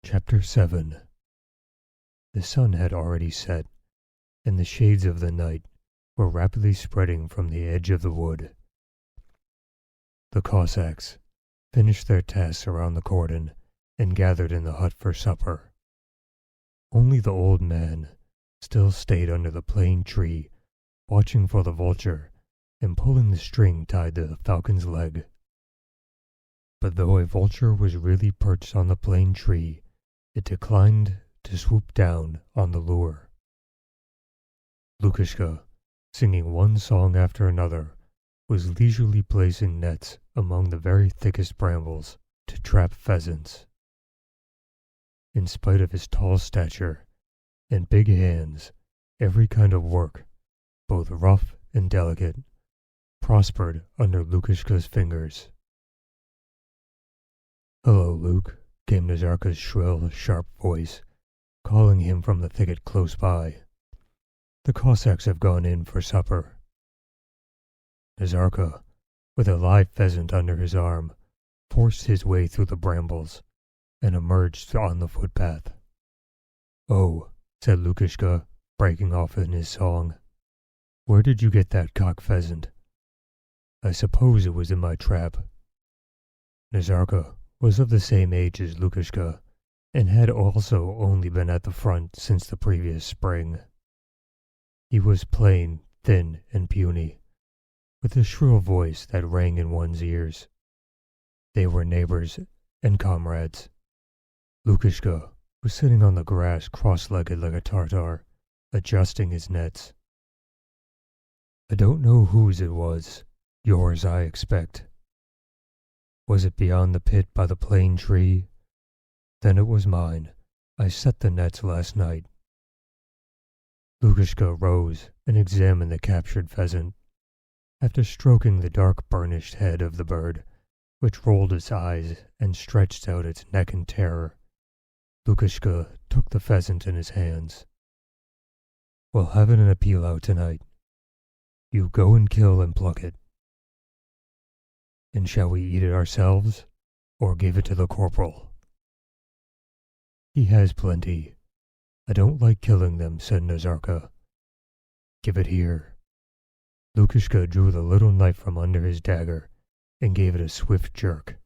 Chapter 7. The sun had already set, and the shades of the night were rapidly spreading from the edge of the wood. The Cossacks finished their tasks around the cordon and gathered in the hut for supper. Only the old man still stayed under the plane tree, watching for the vulture and pulling the string tied to the falcon's leg. But though a vulture was really perched on the plane tree, it declined to swoop down on the lure. Lukashka, singing one song after another, was leisurely placing nets among the very thickest brambles to trap pheasants. In spite of his tall stature and big hands, every kind of work, both rough and delicate, prospered under Lukashka's fingers. "Hello, Luke," came Nazarka's shrill, sharp voice, calling him from the thicket close by. "The Cossacks have gone in for supper." Nazarka, with a live pheasant under his arm, forced his way through the brambles and emerged on the footpath. "Oh," said Lukashka, breaking off in his song, "where did you get that cock pheasant? I suppose it was in my trap." Nazarka was of the same age as Lukashka, and had also only been at the front since the previous spring. He was plain, thin, and puny, with a shrill voice that rang in one's ears. They were neighbors and comrades. Lukashka was sitting on the grass cross-legged like a Tartar, adjusting his nets. "I don't know whose it was. Yours, I expect. Was it beyond the pit by the plane tree? Then it was mine. I set the nets last night." Lukashka rose and examined the captured pheasant. After stroking the dark burnished head of the bird, which rolled its eyes and stretched out its neck in terror, Lukashka took the pheasant in his hands. "We'll have it in a pilau tonight. You go and kill and pluck it." "And shall we eat it ourselves, or give it to the corporal?" "He has plenty. I don't like killing them," said Nazarka. "Give it here." Lukashka drew the little knife from under his dagger and gave it a swift jerk.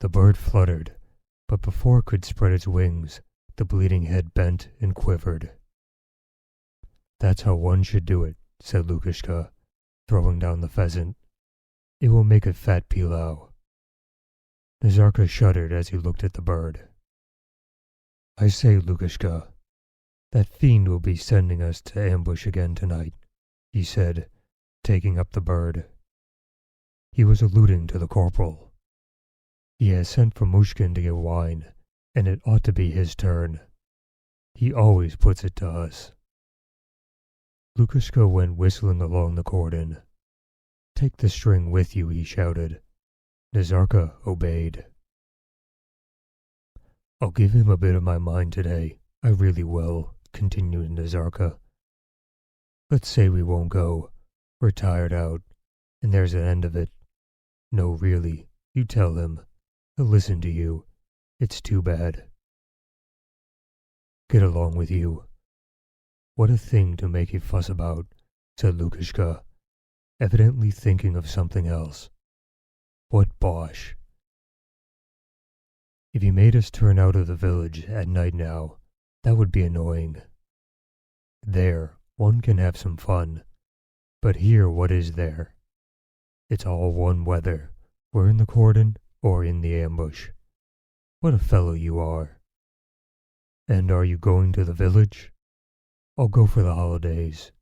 The bird fluttered, but before it could spread its wings, the bleeding head bent and quivered. "That's how one should do it," said Lukashka, throwing down the pheasant. "It will make a fat pilau." Nazarka shuddered as he looked at the bird. "I say, Lukashka, that fiend will be sending us to ambush again tonight," he said, taking up the bird. He was alluding to the corporal. "He has sent for Mushkin to get wine, and it ought to be his turn. He always puts it to us." Lukashka went whistling along the cordon. "Take the string with you," he shouted. Nazarka obeyed. "I'll give him a bit of my mind today, I really will," continued Nazarka. "Let's say we won't go. We're tired out, and there's an end of it. No, really, you tell him. He'll listen to you. It's too bad." "Get along with you. What a thing to make a fuss about," said Lukashka, evidently thinking of something else. "What bosh! If he made us turn out of the village at night now, that would be annoying. There, one can have some fun, but here what is there? It's all one whether we're in the cordon or in the ambush. What a fellow you are! And are you going to the village?" "I'll go for the holidays."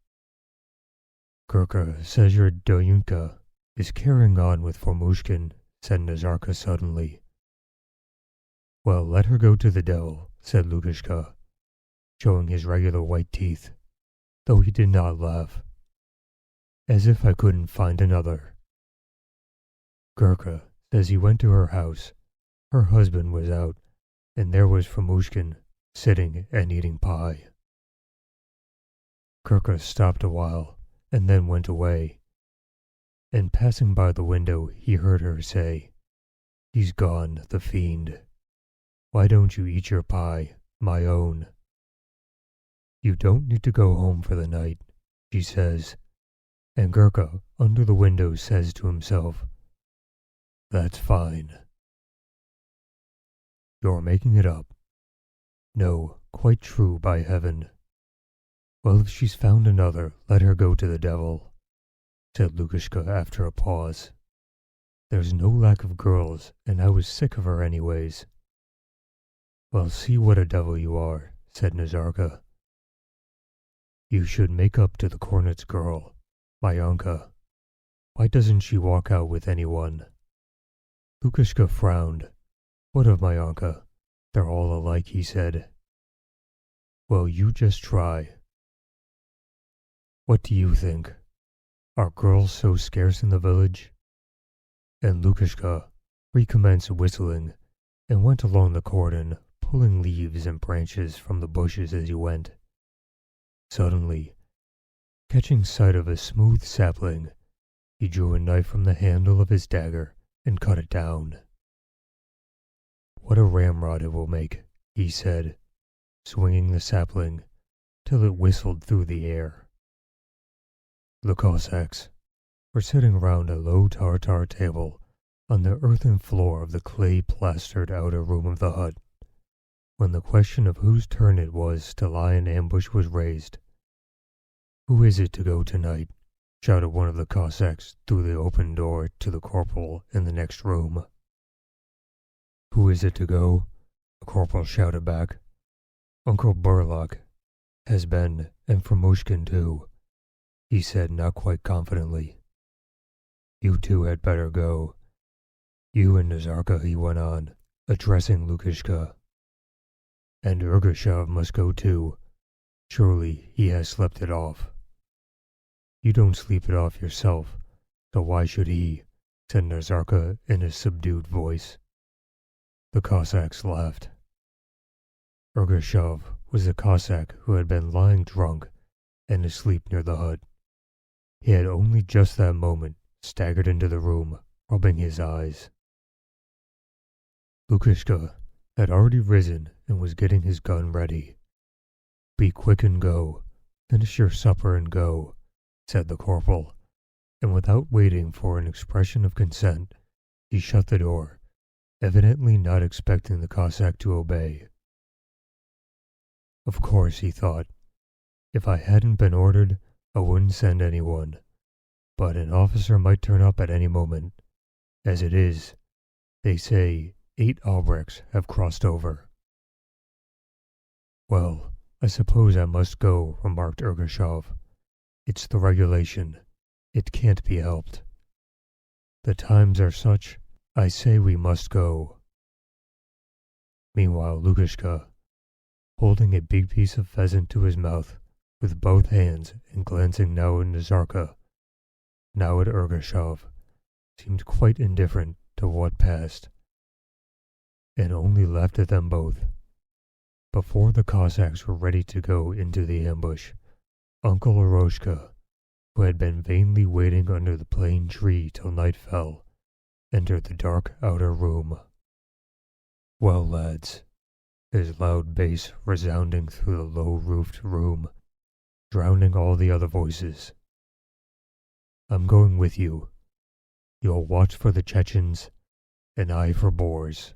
"Gurka says your Doyunka is carrying on with Formushkin," said Nazarka suddenly. "Well, let her go to the devil," said Lukashka, showing his regular white teeth, though he did not laugh. "As if I couldn't find another. Gurka says he went to her house. Her husband was out, and there was Formushkin sitting and eating pie." Gurka stopped a while and then went away, and passing by the window he heard her say, "He's gone, the fiend," Why don't you eat your pie, my own? You don't need to go home for the night, she says, and Gurka under the window says to himself, That's fine. You're making it up. No, quite true, by heaven. Well, if she's found another, let her go to the devil, said Lukashka after a pause. There's no lack of girls, and I was sick of her anyways. Well, see what a devil you are, said Nazarka. You should make up to the cornet's girl, Mayanka. Why doesn't she walk out with anyone? Lukashka frowned. What of Mayanka? They're all alike, he said. Well, you just try. What do you think? Are girls so scarce in the village? And Lukashka recommenced whistling and went along the cordon, pulling leaves and branches from the bushes as he went. Suddenly, catching sight of a smooth sapling, he drew a knife from the handle of his dagger and cut it down. What a ramrod it will make, he said, swinging the sapling till it whistled through the air. The Cossacks were sitting round a low tartar table on the earthen floor of the clay-plastered outer room of the hut, when the question of whose turn it was to lie in ambush was raised. Who is it to go tonight? Shouted one of the Cossacks through the open door to the corporal in the next room. Who is it to go? The corporal shouted back. Uncle Burlock has been, and Fomushkin too, he said not quite confidently. You two had better go. You and Nazarka, he went on, addressing Lukashka. And Ergushov must go too. Surely he has slept it off. You don't sleep it off yourself, so why should he? Said Nazarka in a subdued voice. The Cossacks laughed. Ergushov was a Cossack who had been lying drunk and asleep near the hut. He had only just that moment staggered into the room, rubbing his eyes. Lukashka had already risen and was getting his gun ready. Be quick and go. Finish your supper and go, said the corporal, and without waiting for an expression of consent, he shut the door, evidently not expecting the Cossack to obey. Of course, he thought, if I hadn't been ordered, I wouldn't send anyone, but an officer might turn up at any moment. As it is, they say 8 Albrechts have crossed over. Well, I suppose I must go, remarked Ergushov. It's the regulation. It can't be helped. The times are such, I say we must go. Meanwhile, Lukashka, holding a big piece of pheasant to his mouth with both hands and glancing now at Nazarka, now at Ergushov, seemed quite indifferent to what passed, and only laughed at them both. Before the Cossacks were ready to go into the ambush, Uncle Eroshka, who had been vainly waiting under the plane tree till night fell, entered the dark outer room. Well, lads, his loud bass resounding through the low-roofed room, drowning all the other voices. I'm going with you. You'll watch for the Chechens, and I for Boers.